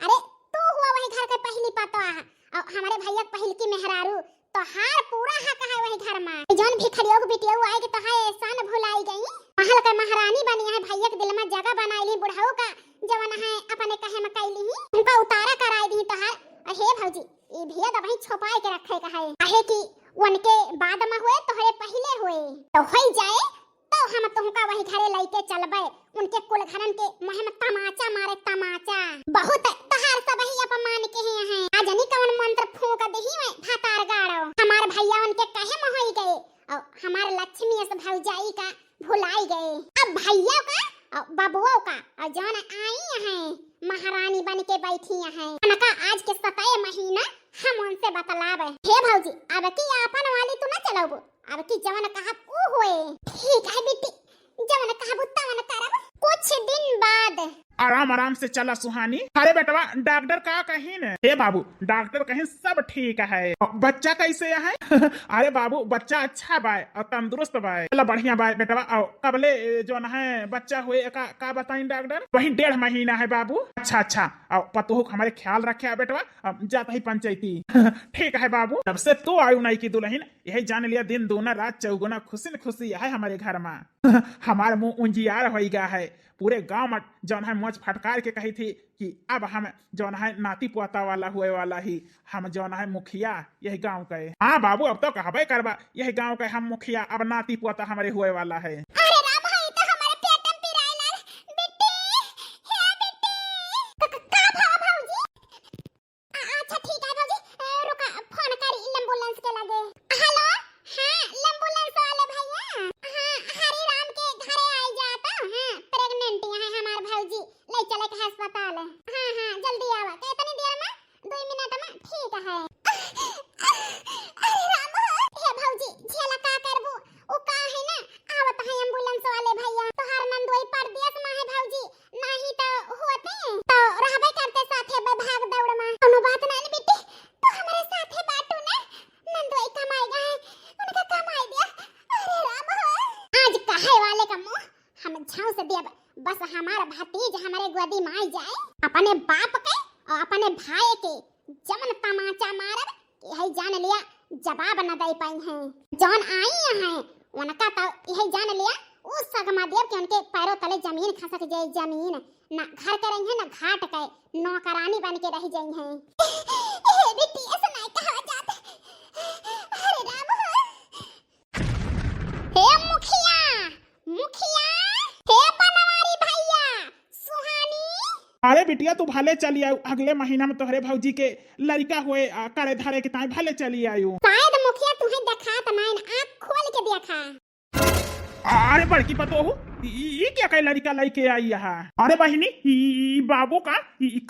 अरे तू हुआ वही घर का पहली पतवा है और हमारे भैया पहल की मेहरारू, तो हार पूरा हक है वही घर में, जौन भी खड़ियो को बेटिया आएगी तो है एहसान भुलाई गई, महल का महारानी बनी है, भैया के दिल में जगह बनाई ली, बुढ़ाऊ का जवन है अपने कहे में कैली ही, उनका उतारा कराई दी तो हार, हे भाऊजी ये भैया तो वही छुपाए के रखे का है, काहे कि उनके बाद में हुए तो हरे पहले हुए, तो हो जाए तो हम तुमका वही घरे लेके चलबे, उनके कुल घरन के मुंह में तमाचा मारे तमाचा, बहुत तहार सब ही अपमान के हैं, आज नहीं कौन मंत्र फूंक दही में भातार गाड़ो, हमार भैया उनके कहे में होई गए और हमार लक्ष्मी से भौजाई का भुलाई गए, अब भैया का और बबुओं का और जौन आई हैं महारानी बन के बैठी हैं, उनका आज के 27 महीना हम उनसे बतलावे, हे भौजी अब की आपन वाली तू न चलाबो, अब की जवन कहा ऊ होए, ठीक है बेटी जवन कहा तवन करब, कुछ दिन बाद आराम आराम से चला सुहानी। अरे बेटवा डॉक्टर का कहीं न, हे बाबू डॉक्टर कहीं सब ठीक है, बच्चा कैसे है? अरे बाबू बच्चा अच्छा बाय और तंदुरुस्त बाय, चला बढ़िया बाय बेटवा। और कबले जो है बच्चा हुए का बताई डॉक्टर? वही 1.5 महीना है बाबू। अच्छा अच्छा, और पतोह हमारे ख्याल रखे बेटवा, जाता ही पंचायती। ठीक है बाबू, तब से तो आयु नहीं की दुल्हन, यही जान लिया दिन दूना रात चौगुना खुशी खुशी है हमारे घर में। हमारे मुंह उंजियार हो गया है, पूरे गांव में जौन है मौज फटकार के कही थी कि अब हम जौन है नाती पोता वाला हुए वाला ही, हम जौन है मुखिया यही गांव के। हाँ बाबू अब तो कहबे करबा, यही गांव के हम मुखिया, अब नाती पोता हमारे हुए वाला है। अरे राम है तो हमारे पेट में पिराइला बेटी, हे बेटी का भाव से देब, बस हमार भतीज हमारे गोदी में आई जाए, अपने बाप के और अपने भाई के जमन तमाचा मारब यही जान लिया जवाब न दे पाई हैं। जौन आई हैं उनका तो यही जान लिया उस सगमा देव के उनके पैरों तले जमीन खसक जाए, जमीन ना घर के रही है ना घाट के, नौकरानी बन के रह जाई हैं। ए बेटी ऐसा नहीं कहा जाता। अरे राम हे मुखिया, मुखिया हे बनवारी भैया, सुहानी। अरे बिटिया तू भले चली आयु, अगले महीना में तोहरे भौजी के लड़का हुए करे धारे के ताई भले चली आयु। शायद मुखिया तुम्हें देखा त नहीं, आँख खोल के देखा। अरे बड़की पतोहू ये क्या कई लड़का लेके आई है? अरे बहिनी ई बाबू का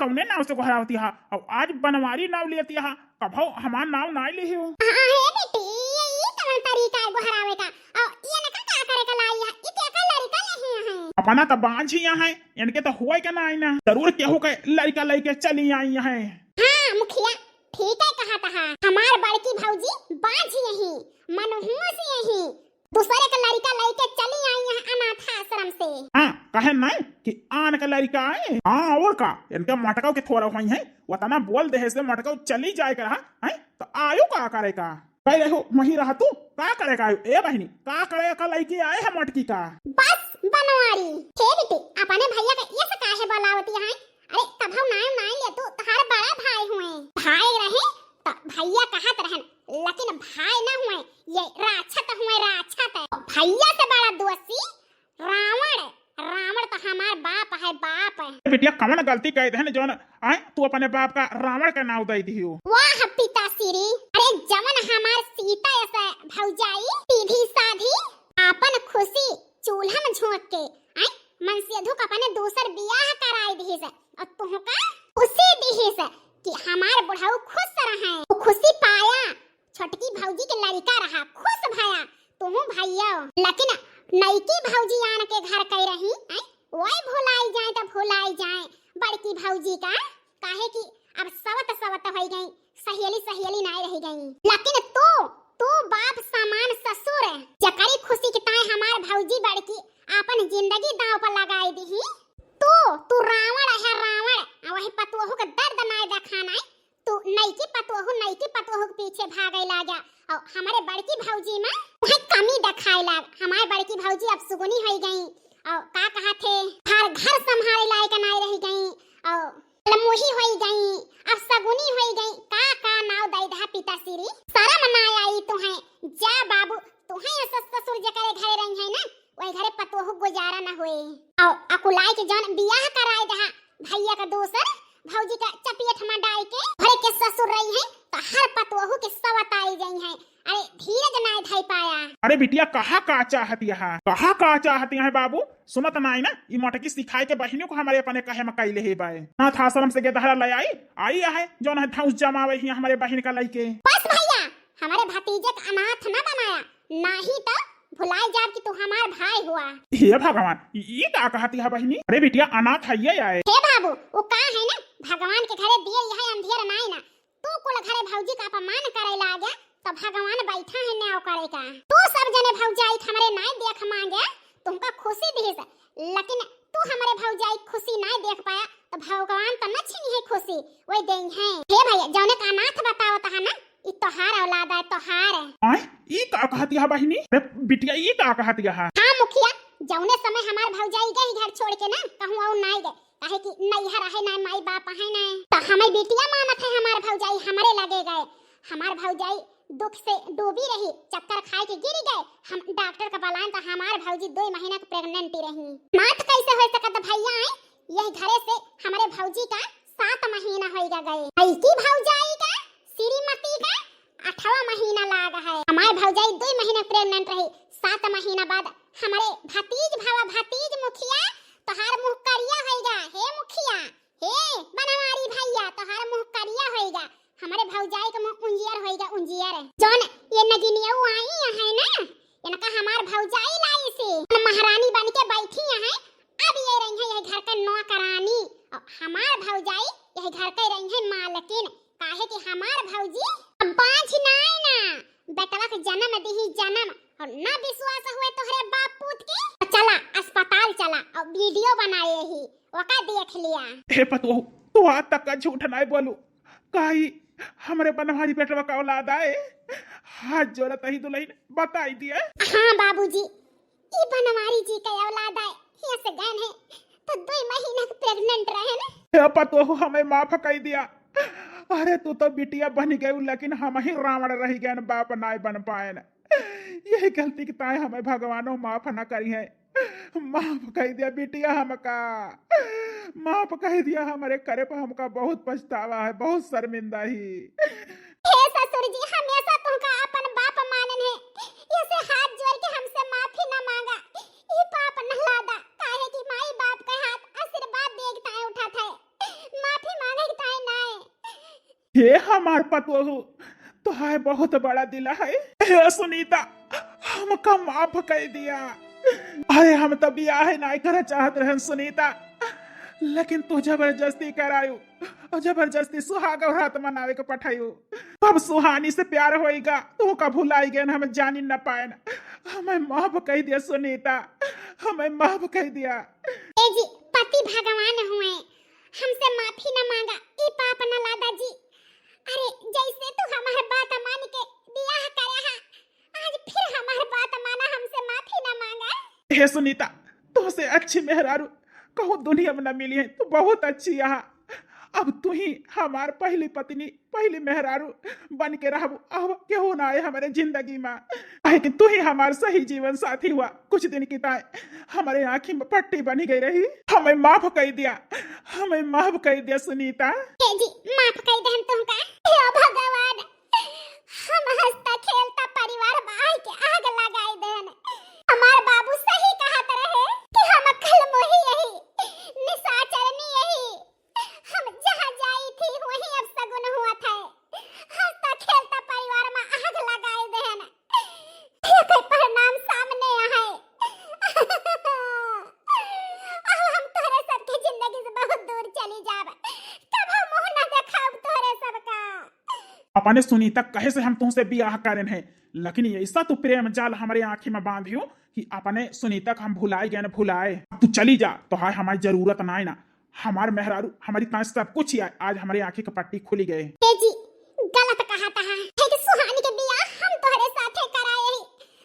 कौने नाव से घरावती है और आज बनवारी नाव लेती है, कभो हमार नाव ना ली हो। हां बेटी ये कौन तरीका है घरावे का और ये न का करे का लाई है, ये क्या लड़का नहीं है। अपना तो बांझ ही है, इनके तो हुआ के ना आई ना, जरूर केहू के लड़का लेके चली आई है। हां मुखिया ठीक है कहा था, हमार बड़की भौजी बांझ यही मनहूस यही दूसरे का लड़का लेके चली आई है अनाथ आश्रम से। हाँ कहे नहीं कि आन का लड़का आए। हाँ और का इनके मटकाओ के थोड़ा हुई है, वतना बोल दे से मटकाओ चली जाए कर है तो आयु का करे का कह रहे हो वही रहा तू का करे का ए बहनी का करे का लड़की आए है मटकी का। बस बनवारी हे बेटी अपने भैया का ये से काहे बोलावती है? अरे तब हम नाम ले तू तुम्हारे बड़ा भाई हुए, भाई रहे तो भैया कहत रहन, लेकिन भाई ना हुए ये राक्षस हुए, राक्षस भैया से बड़ा दोषी रावण। रावण तो हमार बाप है, बाप है। बेटिया कौन गलती कह दे जो आए तू अपने बाप का रावण का नाम दे दी हो। वाह पिता श्री, अरे जमन हमार सीता ऐसा भौजाई सीधी साधी अपन खुशी चूल्हा में झोंक के आई मन से धुक अपने दूसर बियाह कराई दी से और तुहका खुशी दी से कि हमार बुढ़ाऊ खुश रहे, खुशी पाया, छोटकी भौजी के लड़का रहा, खुश भया तुम भैया। लेकिन नईकी भौजी आन के घर कह रही वही भुलाई जाए तो भुलाई जाए बड़की भौजी का, काहे कि अब सवत सवत हो गई, सहेली सहेली नहीं रह गई। लेकिन तू बाप समान ससुर जकरी खुशी के ताए हमार भौजी बड़की अपन जिंदगी दांव पर लगाई दी। तू रावण है रावण, वही पतोहू का दर्द नहीं देखाना, तू नईकी पतोहू के पीछे भागे लागा और हमारे बड़की भौजी में वही कमी दिखाई लाग। हमारे बड़की भौजी अब सुगुनी हो गई और का कहा थे हर घर संभाले लायक नहीं रह गई और लमुही हो गई, अब सगुनी हो गई, का नाव दई धा पिता श्री शर्म ना आई तुहे। जा बाबू तुहे ससुर जकरे घरे रही है ना वही घरे पतोहू गुजारा न हुए और अकुलाई के जन बियाह कराए दहा भैया का दोसर भौजी का चपियट में डाल के घरे के ससुर रही है तो हर पतोहू के सवत आई गई है। अरे धीरज नहीं धई पाया। अरे बिटिया कहाँ का चाहती है, कहाँ का चाहती है बाबू सुनत नहीं ना, ये मटकी सिखाई के बहनों को हमारे अपने कहे में कैले ही बाए ना था आश्रम से गेदहरा ले आई है जो ना धाउस जमावे ही हमारे बहन का लइके। बस भैया हमारे भतीजे का अनाथ न बनाया, नहीं तो भुलाई जाब कि तू हमार भाई हुआ। हे भगवान ये क्या कहती है बहनी? अरे बिटिया अनाथ है ये आए। हे बाबू वो का है ना भगवान के घरे दिए यह अंधेर नहीं ना, तू कुल घरे भौजी का अपमान करे लागे तो भगवान बैठा है न्याय करे का। तू सब जने भौजाई हमारे नहीं देख मांगे तुमका खुशी दी से, लेकिन तू हमारे भौजाई खुशी नहीं देख पाया तो भगवान तो न छीनी है खुशी वही देंगे है। हे भैया जौने का अनाथ बतावत है ना ई तोहार औलाद है, तोहार है। ये का कहती है बहनी? बिटिया ये का कहती है? हां मुखिया जौने समय हमार भौजाई गई घर छोड़ के ना कहूं और नहीं गए काहे कि नैहर है ना माई बाप है ना तो हमारी बेटियां मानत है हमार भौजाई हमारे लगे गए। हमार भौजाई दुख से डूबी रही, चक्कर खाए के गिर गए, हम डॉक्टर का बुलाएं तो हमार भौजी 2 महीना की प्रेग्नेंट रही। मात कैसे हो सकत भैया है यही घरे से हमारे भौजी का 7 महीना हो गए, ऐकी भौजाई का श्रीमती का 8वां महीना लाग है। हमारे भौजाई 2 महीना प्रेग्नेंट रही, 7 महीना बाद हमारे भतीज मुखिया तोहार मुंह करिया होएगा। हे मुखिया हे बनवारी भैया तोहार मुंह करिया होएगा, हमारे भौजाई का मुंह उंजियर होएगा, उंजियर जोन ये नगिनिया आई है ना इनका हमार भौजाई लाई से महारानी बन के बैठी है। अब ये रही है घर का नौकरानी और हमार भौजाई यही घर का रही है मालकिन, काहे कि हमार भौजी बांझ नाई ना बेटवा के जन्म दी जन्म और ना विश्वास हुए तोहरे बाप पूत के तो चला अस्पताल चला और वीडियो बनाए ही ओका देख लिया। हे पतोहू तू आज तक का झूठ नहीं बोलू काई हमरे बनवारी बेटवा का औलाद आए हाथ जोड़त ही दुल्हन बताई दिए। हाँ बाबूजी ई बनवारी जी का औलाद आए यहाँ से गए हैं तो 2 महीना प्रेग्नेंट रहे ना। हे पतोहू हमें माफ कर दिया। अरे तू तो बिटिया बन गई लेकिन हम ही रावण रह गए बाप नाय बन पाए न। यही गलती की ताए हमें भगवानों माफ न करी है। माफ कह दिया बिटिया हमका माफ कह दिया हमारे करे पर हमका बहुत पछतावा है बहुत शर्मिंदा ही। हे ससुर जी हमेशा तुमका अपन बाप मानन है इसे हाथ जोड़ के हमसे माफी न मांगा ई पाप न लादा काहे कि माई बाप का हाथ आशीर्वाद देखता है उठा था माफी मांगे ताए नाय। ये हमार पतोहू तो है बहुत बड़ा दिला है। हे सुनीता हमका माफ कर दिया। अरे हम तो ब्याह नहीं कर चाहत रहे सुनीता लेकिन तू जबरदस्ती करायू और जबरदस्ती सुहाग और रात मनावे के पठायू। अब सुहानी से प्यार होएगा तो का भुलाई गए हमें जानी न पाए हमें माफ कह दिया सुनीता हमें माफ कह दिया। ए जी पति भगवान हुए हमसे माफी न मांगा ई पाप न लादा जी। अरे जैसे तू हमारे बात मान के ब्याह करा आज फिर हमारे बात माना हमसे माफी न मांगा। हे सुनीता तुमसे अच्छी मेहरारू कहो दुनिया में न मिली है तू बहुत अच्छी यहाँ। अब तू ही हमार पहली पत्नी पहली मेहरारू बन के रहबू अब केहू ना आए हमारे जिंदगी में है कि तू ही हमार सही जीवन साथी हुआ। कुछ दिन की ताए हमारे आँखी में पट्टी बनी गई रही हमें माफ कर दिया हमें माफ कर दिया सुनीता। हे जी माफ कर दे हम तुमका। हे भगवान हम हंसता खेलता परिवार बाहर के आग लगाई देन हमार बाबू सही कहत रहे कि हम कल मोही यही निशाचरनी यही हम जहाँ जाई थी वहीं अब सगुन हुआ था हंसता खेलता परिवार में आग लगाए देन ये परिणाम सामने आए। अब हम तोरे सबके जिंदगी से बहुत दूर चली जाब तब हम मुंह न देखाब तोरे सबका। अपने सुनीता कहे से हम तुमसे ब्याह करें हैं लेकिन ऐसा तो प्रेम जाल हमारे आँखी में बांधियो कि अपने सुनीता को हम भुलाए गए न भुलाए। तू चली जा तो है हमारी जरूरत ना है ना हमारे मेहरारू हमारी ताज सब कुछ ही आज हमारी आँखी की पट्टी खुली गए। जी गलत कहा था है कि सुहानी के बियाह हम तोहरे साथे कराए ही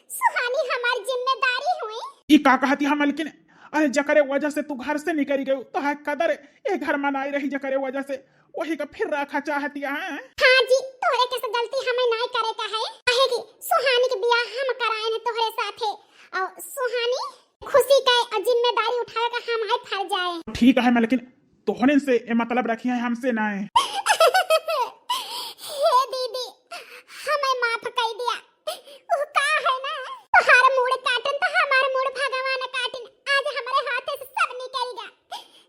सुहानी हमारी जिम्मेदारी हुई। ई का कहती हम लेकिन अरे जकरे वजह से तू घर से निकल गई तो है कदर एक घर मनाई रही जकरे वजह से वही का फिर रखा चाहती है। हाँ जी तोहरे के गलती हमें नहीं करे का है काहे कि सुहानी के बियाह हम कराए ने तोहरे साथे और सुहानी खुशी का जिम्मेदारी उठावे का हम है फर जाए। ठीक है मैं लेकिन तोहने से ये मतलब रखी है हमसे ना है। हे दीदी हमें माफ कर दिया वो का है ना तुम्हारा मूड काटन तो हमारा मूड भगवान काटन आज हमारे हाथ से सब निकलेगा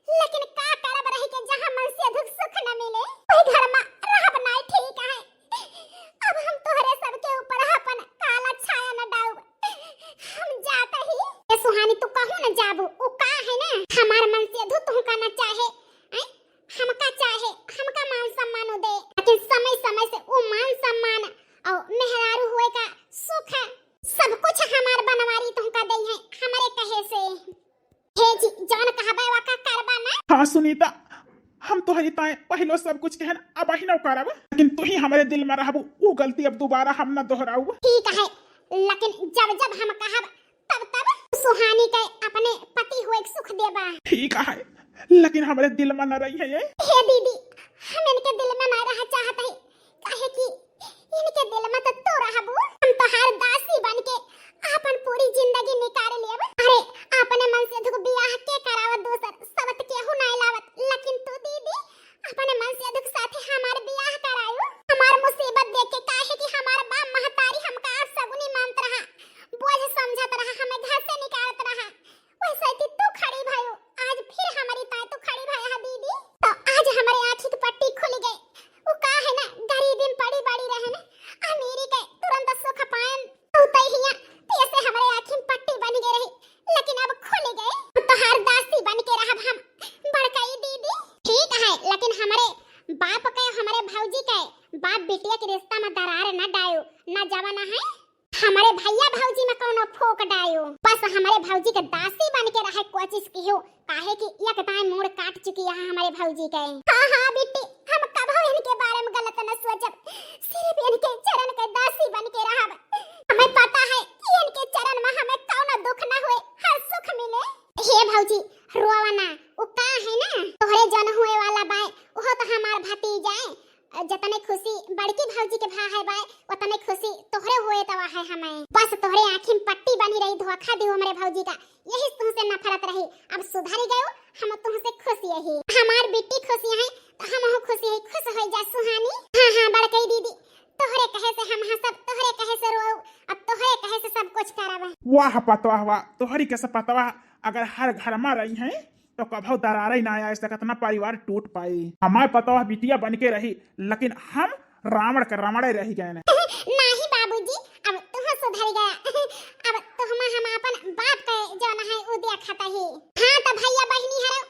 लेकिन का करब रही के जहां मन से दुख सुख न मिले वही घर में रहब नहीं ठीक है। अब हम तोहरे सबके ऊपर अपन काला छाया न डालब हम जाता ही। ए सुहानी तू कहू न जाबू ओ का है ना हमार मन से दुख तुमका न चाहे हमका चाहे हमका मान सम्मान दे लेकिन समय समय से वो मान सम्मान और मेहरारू हुए का सुख है सब कुछ हमार बनवारी तुमका दे है हमारे कहे से। हे जी जान कहबे वा का करबा ना। हाँ सुनीता हम तोहरी ताए पहलो सब कुछ कहन अब ही न करब लेकिन तू ही हमारे दिल में रहबू वो गलती अब दोबारा हम न दोहराऊ। ठीक है लेकिन जब जब हम कहब तब तब सुहानी के अपने पति हुए सुख देबा। ठीक है लेकिन हमारे दिल में न रही है ये। हे दीदी हम इनके दिल में ना रह चाहते हैं काहे कि इनके दिल में तो रहबू हम तो हर दासी बन के अपन पूरी जिंदगी निकाल लेब। अरे अपने मन से दुख बियाह के करावत दूसर सबत केहू नहीं लावत लेकिन तू दीदी अपने मन से दुख साथे हमार बियाह करायो हमार मुसीबत देख के काहे कि हमार बाप महतारी हमका आप सगुनी मानत रहा बोझ समझत रहा हमें घर से निकालत रहा वैसे कि तू खड़ी भयो आज फिर हमारी ताई तू खड़ी भया है दीदी तो आज हमारे आँखी की पट्टी खुल गई वो का है ना गरीबी में पड़ी बड़ी रहे ना अमीरी के तुरंत सुख पाएन तू तहिया ऐसे हमारे आँखी में पट्टी बन गई रही लेकिन अब खुल गए तो हर दासी बन के रहब हम बड़काई दीदी। ठीक है लेकिन हमारे बाप के हमारे भौजी के बाप बेटिया के रिश्ता में दरार न डायो न जवाना है हमारे भैया भौजी में कोनो फोक डायो बस बस हमारे भौजी के दासी बन के रहे कोशिश की हो, काहे कि एक टाइम मोड़ काट चुकी है हमारे भौजी के। हाँ बेटी, हम कभी इनके बारे में गलत न सोचब, सिर्फ इनके चरण के दासी बन के रहब। हमें पता है कि इनके चरण में हमें कौनो दुख न होए, हर सुख मिले। हे भौजी रोवा ना, वो का है ना तोहरे जन हुए वाला बाय, वो तो हमार भतीजा है। जतने खुशी बड़की भौजी के भाई है बाय, उतने खुशी तोहरे हुए तवा है हमें। बस तोहरे आँखी में पट्टी बनी रही, धोखा दियो हमारे भौजी का, यही तुमसे नफरत रही। अब सुधरी गयो, हम तुमसे खुश यही। हमार बेटी खुशी है तो हम खुशी है, खुश हो जा सुहानी। हाँ बड़की दीदी, तोहरे कहे से हम हंसब, तोहरे कहे से रोब, अब तोहरे कहे से सब कुछ करब। वाह पतवा वाह, तोहरी कैसे पतवा अगर हर घर में रही हैं तो कभो दरारे ना आया सकत ना परिवार टूट पाई। हमारे पतवा बिटिया बन के रही, लेकिन हम रावण के रमणे रह गए। नहीं बाबूजी, अब तुम सुधर गया। अब तो हम अपन बाप के जो न है उ दिया खाता ही। हाँ तो भैया बहनी हरो,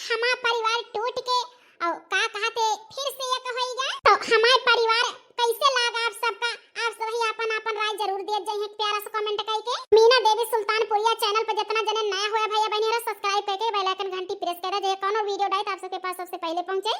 हमारा परिवार टूट के और का कहते फिर से एक होइगा, तो हमारे परिवार कैसे लागा आप सबका? आप सब ही अपन अपन राय जरूर दिए जाइए, प्यारा सा कमेंट करके। मीना देवी सुल्तानपुरिया चैनल पर जितना जने नया हुआ भैया बहनी हरो, सब्सक्राइब करके बेल आइकन घंटी प्रेस कर दे, कोनो वीडियो डाले तो आप सबके पास सबसे पहले पहुंचे।